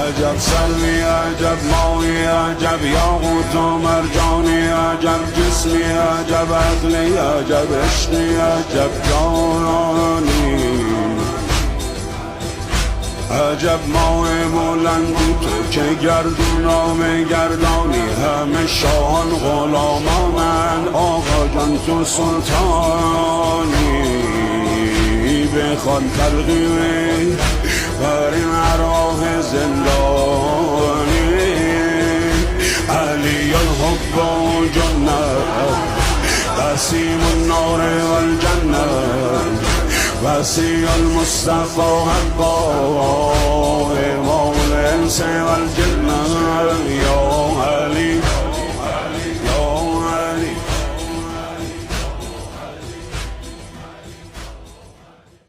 عجب سروی عجب ماهی عجب یاقوت و مرجانی عجب جسمی عجب عقلی عجب عشقی عجب جانانی عجب ماه بلندی تو که گردونام گردانی همه شاهان غلامانند آقا جان تو سلطانی بخوان تلقیمی بریم راه زندانی علی الحب و جنت قسیم النار و الجنه وسیع المصطفى حقا امام الانس والجنه یا